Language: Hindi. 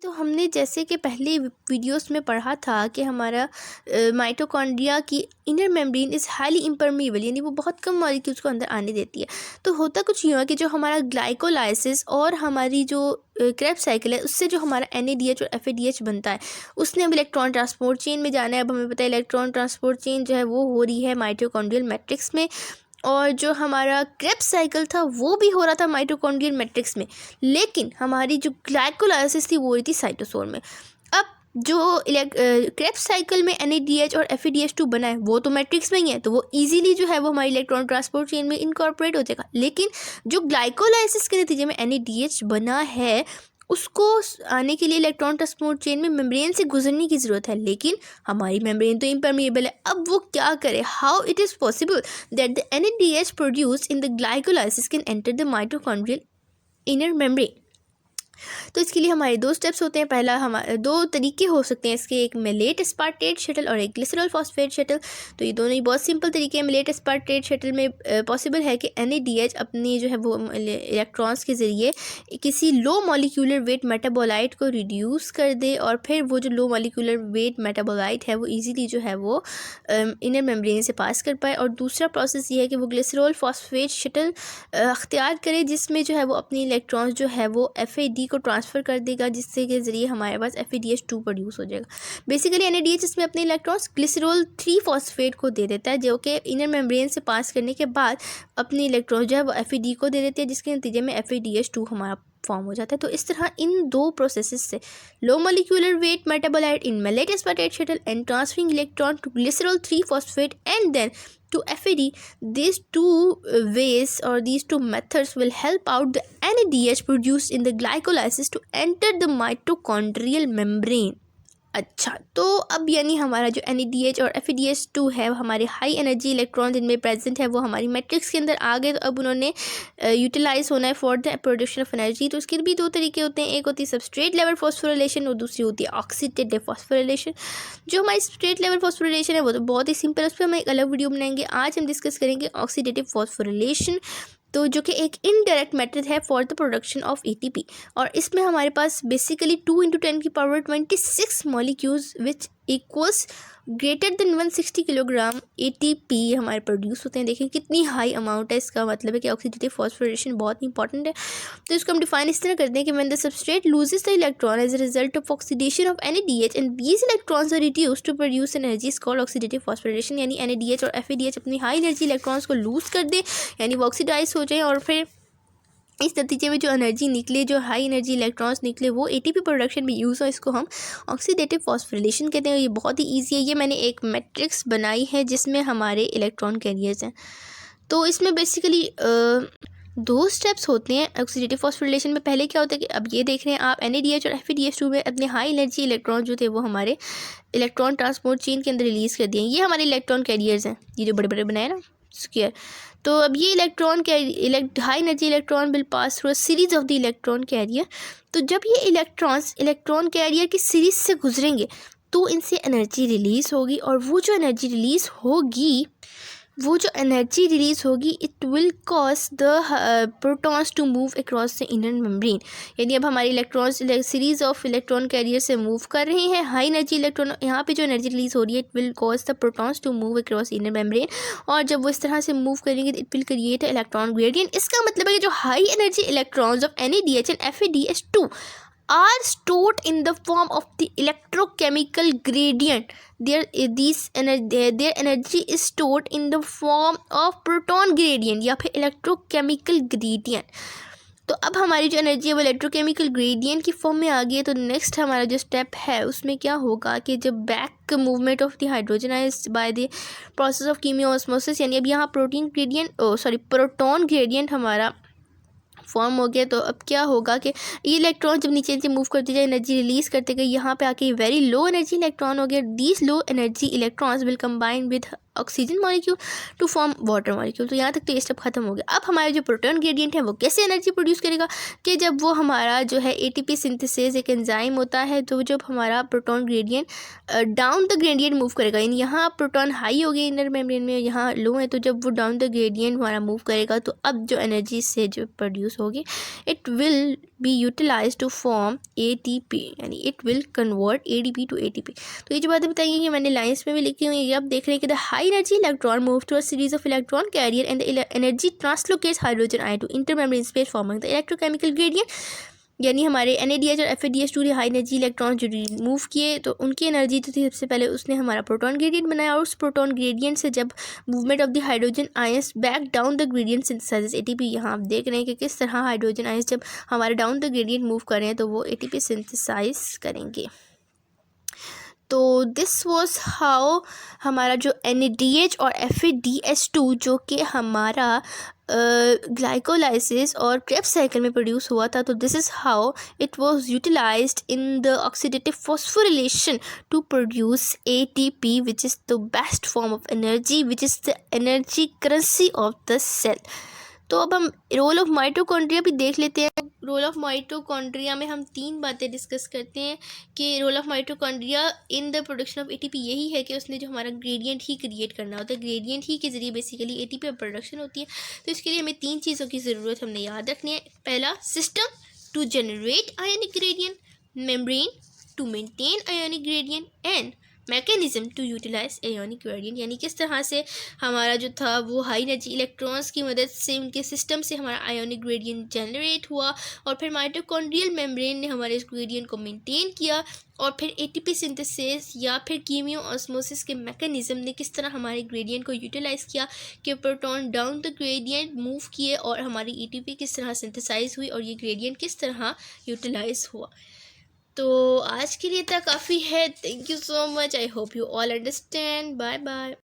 तो हमने जैसे कि पहले वीडियोस में पढ़ा था कि हमारा माइटोकॉन्ड्रिया की inner membrane is highly impermeable, यानी वो बहुत कम मॉलिक्यूल्स को अंदर आने देती है। तो होता कुछ यूँ है कि जो हमारा ग्लाइकोलाइसिस और हमारी जो क्रेब्स साइकिल है, उससे जो हमारा NADH और FADH बनता है, उसने अब इलेक्ट्रॉन ट्रांसपोर्ट चेन में जाना है। अब हमें पता है इलेक्ट्रॉन ट्रांसपोर्ट चेन जो है वो हो रही है माइटोकॉन्ड्रियल मैट्रिक्स में, और जो हमारा क्रेब्स साइकिल था वो भी हो रहा था माइटोकॉन्ड्रियल मैट्रिक्स में, लेकिन हमारी जो ग्लाइकोलाइसिस थी वो हो रही थी साइटोसोल में। अब जो क्रेब्स साइकिल में NADH और FADH2 बना है वो तो मैट्रिक्स में ही है, तो वो इजीली जो है वो हमारी इलेक्ट्रॉन ट्रांसपोर्ट चेन में इनकॉर्पोरेट हो जाएगा। लेकिन जो ग्लाइकोलाइसिस के नतीजे में NADH बना है, उसको आने के लिए इलेक्ट्रॉन ट्रांसपोर्ट चेन में मेम्ब्रेन से गुजरने की ज़रूरत है, लेकिन हमारी मेम्ब्रेन तो इम्परमिएबल है। अब वो क्या करे? How it is possible that the NADH produced in the glycolysis can enter the mitochondrial inner membrane? तो इसके लिए हमारे दो स्टेप्स होते हैं। पहला, हमारे दो तरीके हो सकते हैं इसके, एक मेलेट एस्पार्टेट शटल और एक ग्लिसरॉल फॉस्फेट शटल। तो ये दोनों ही बहुत सिंपल तरीके हैं। मेलेट एस्पार्टेट शटल में पॉसिबल है कि NADH अपनी जो है वो इलेक्ट्रॉन्स के ज़रिए किसी लो मॉलिक्यूलर वेट मेटाबोलाइट को रिड्यूस कर दे, और फिर वो जो लो मॉलिक्यूलर वेट मेटाबोलाइट है वो ईजीली जो है वो इनर मेम्ब्रेन से पास कर पाए। और दूसरा प्रोसेस ये है कि वो ग्लिसरॉल फॉस्फेट शटल अख्तियार करे, जिसमें जो है वो अपनी इलेक्ट्रॉन्स जो है वो FAD को ट्रांसफ़र कर देगा, जिससे के ज़रिए हमारे पास FADH2 प्रोड्यूस हो जाएगा। बेसिकली NADH इसमें अपने इलेक्ट्रॉन्स ग्लिसरॉल 3 फॉस्फेट को दे देता है, जो कि इनर मेम्ब्रेन से पास करने के बाद अपनी इलेक्ट्रॉन जो है वो FAD को दे देती है, जिसके नतीजे में FADH2 हमारा फॉर्म हो जाता है। तो इस तरह इन दो प्रोसेसेस से low molecular weight metabolite in malate aspartate shuttle and transferring electron to glycerol 3 phosphate and then to FAD, these two ways or these two methods will help out the NADH produced in the glycolysis to enter the mitochondrial membrane. अच्छा, तो अब यानी हमारा जो NADH और FADH2 है, हमारे हाई एनर्जी इलेक्ट्रॉन जिनमें प्रेजेंट है, वो हमारी मैट्रिक्स के अंदर आ गए। तो अब उन्होंने यूटिलाइज होना है for the production of energy. तो उसके भी दो तरीके होते हैं, एक होती है सबस्ट्रेट लेवल फॉस्फोरिलेशन और दूसरी होती है ऑक्सीडेटिव फॉस्फोरिलेशन। जो हमारी सबस्ट्रेट लेवल फॉस्फोरिलेशन है वो तो बहुत ही सिंपल है, उस पर हम एक अलग वीडियो बनाएंगे। आज हम डिस्कस करेंगे ऑक्सीडेटिव फॉस्फोरिलेशन, तो जो कि एक इनडायरेक्ट मेथड है for the production of ATP। और इसमें हमारे पास basically 2 × 10⁻26 molecules which equals greater than 160 kilogram ATP हमारे प्रोड्यूस होते हैं। देखें कितनी हाई अमाउंट है, इसका मतलब है कि ऑक्सीडेटिव फॉस्फोरिलेशन बहुत इंपॉर्टेंट है। तो इसको हम डिफाइन इस तरह करते हैं कि when the substrate loses the electron as a result of oxidation of NADH and these electrons are reduced to produce energy is called oxidative phosphorylation. यानी NADH और FADH अपनी हाई एनर्जी इलेक्ट्रॉन्स को लूज कर दे, यानी वो ऑक्सीडाइज हो जाए, और फिर इस नतीजे में जो एनर्जी निकले, जो हाई एनर्जी इलेक्ट्रॉन्स निकले, वो ATP प्रोडक्शन में यूज़ हो। इसको हम ऑक्सीडेटिव फॉस्फोरिलेशन कहते हैं। ये बहुत ही ईजी है। ये मैंने एक मैट्रिक्स बनाई है जिसमें हमारे इलेक्ट्रॉन कैरियर्स हैं। तो इसमें बेसिकली दो स्टेप्स होते हैं ऑक्सीडेटिव फॉस्फोरिलेशन में। पहले क्या होता है कि अब ये देख रहे हैं आप, NADH और FADH2 में अपने हाई एनर्जी इलेक्ट्रॉन जो थे वो हमारे इलेक्ट्रॉन ट्रांसपोर्ट चेन के अंदर रिलीज़ कर दिए। ये हमारे इलेक्ट्रॉन कैरियर्स हैं, ये जो बड़े बड़े बनाए ना स्क्वायर। तो अब ये electron high energy electron will pass through a series of the electron carrier. तो जब ये इलेक्ट्रॉन्स इलेक्ट्रॉन कैरियर की सीरीज से गुजरेंगे तो इनसे एनर्जी रिलीज़ होगी, और वो जो एनर्जी रिलीज़ होगी it will cause the protons to move across the inner membrane. यानी अब हमारे electrons series of electron carrier से मूव कर रहे हैं, हाई एनर्जी इलेक्ट्रॉन, यहाँ पे जो एनर्जी रिलीज़ हो रही है it will cause the protons to move across inner membrane. और जब वो इस तरह से मूव करेंगे it will create a electron gradient. इसका मतलब है कि जो high energy electrons of NADH and FADH2 are stored in the form of the electrochemical gradient. Their energy is stored in the form of proton gradient या फिर electrochemical gradient। तो अब हमारी जो एनर्जी है वो इलेक्ट्रोकेमिकल ग्रेडियंट की फॉर्म में आ गई है। तो नेक्स्ट हमारा जो स्टेप है उसमें क्या होगा कि जब back movement of the hydrogenised by the process of chemiosmosis, यानी अब यहाँ प्रोटॉन ग्रेडियंट हमारा फॉर्म हो गया। तो अब क्या होगा कि ये इलेक्ट्रॉन जब नीचे नीचे मूव करते जाए एनर्जी रिलीज़ करते गए, यहाँ पे आके वेरी लो एनर्जी इलेक्ट्रॉन हो गया। These low energy electrons will combine with oxygen molecule to form water molecule. तो यहाँ तक तो ये स्टेप खत्म हो गया। अब हमारा जो प्रोटॉन ग्रेडियंट है वो कैसे एनर्जी प्रोड्यूस करेगा कि जब वो हमारा जो है ATP सिंथेसिस एक एंजाइम होता है, तो जब हमारा proton gradient down the gradient move करेगा, यानी यहाँ प्रोटॉन हाई हो गए इनर मेम्ब्रेन में, यहाँ लो है, तो जब वो डाउन द ग्रेडियंट हमारा मूव करेगा तो अब जो एनर्जी से जो प्रोड्यूस होगी it will be utilized to form ATP, यानी it will convert ADP to ATP। तो ये जो बातें बताई हैं मैंने लाइंस में भी लिखी हुई है, आप देख रहे हैं कि the high energy electron move to a series of electron carrier and the energy translocates hydrogen ion to intermembrane space forming the electrochemical gradient. यानी हमारे NADH और FADH2 हाई एनर्जी इलेक्ट्रॉन जो रिमूव किए तो उनकी एनर्जी तो थी सबसे पहले उसने हमारा प्रोटॉन ग्रेडियंट बनाया, और उस प्रोटॉन ग्रेडियंट से जब movement of the hydrogen ions back down the gradient synthesises ATP। यहाँ आप देख रहे हैं कि किस तरह हाइड्रोजन आयंस जब हमारे डाउन द ग्रेडियंट मूव कर रहे हैं तो वो ATP सिंथेसाइज करेंगे। तो दिस वॉज हाउ हमारा जो NADH और FADH2 जो कि हमारा ग्लाइकोलाइसिस और क्रेब्स साइकिल में प्रोड्यूस हुआ था, तो this is how it was utilised in the oxidative phosphorylation to produce ATP which is the best form of energy which is the energy currency of the cell. तो अब हम रोल ऑफ माइटोकॉन्ड्रिया भी देख लेते हैं। रोल ऑफ माइटोकॉन्ड्रिया में हम 3 बातें डिस्कस करते हैं कि role of mitochondria in the production of ATP यही है कि उसने जो हमारा ग्रेडियंट ही क्रिएट करना होता है, ग्रेडियंट ही के ज़रिए बेसिकली ATP प्रोडक्शन होती है। तो इसके लिए हमें 3 चीज़ों की ज़रूरत हमने याद रखनी है। पहला, system to generate ionic gradient, membrane to maintain ionic gradient and mechanism to utilise ionic gradient. यानी किस तरह से हमारा जो था वो हाई एनर्जी इलेक्ट्रॉन्स की मदद से उनके सिस्टम से हमारा आयोनिक ग्रेडियंट जनरेट हुआ, और फिर माइटोकॉन्ड्रियल मेम्ब्रेन ने हमारे इस ग्रेडियंट को मेंटेन किया, और फिर ATP सिंथेसिस या फिर कीमियो ऑस्मोसिस के मैकेनिज्म ने किस तरह हमारे ग्रेडियंट को यूटिलाइज किया कि proton down the gradient move किए और हमारी ATP किस तरह सिंथेसाइज हुई और ये ग्रेडियंट किस तरह यूटिलाइज हुआ। तो आज के लिए इतना काफ़ी है। Thank you so much. I hope you all understand. Bye bye.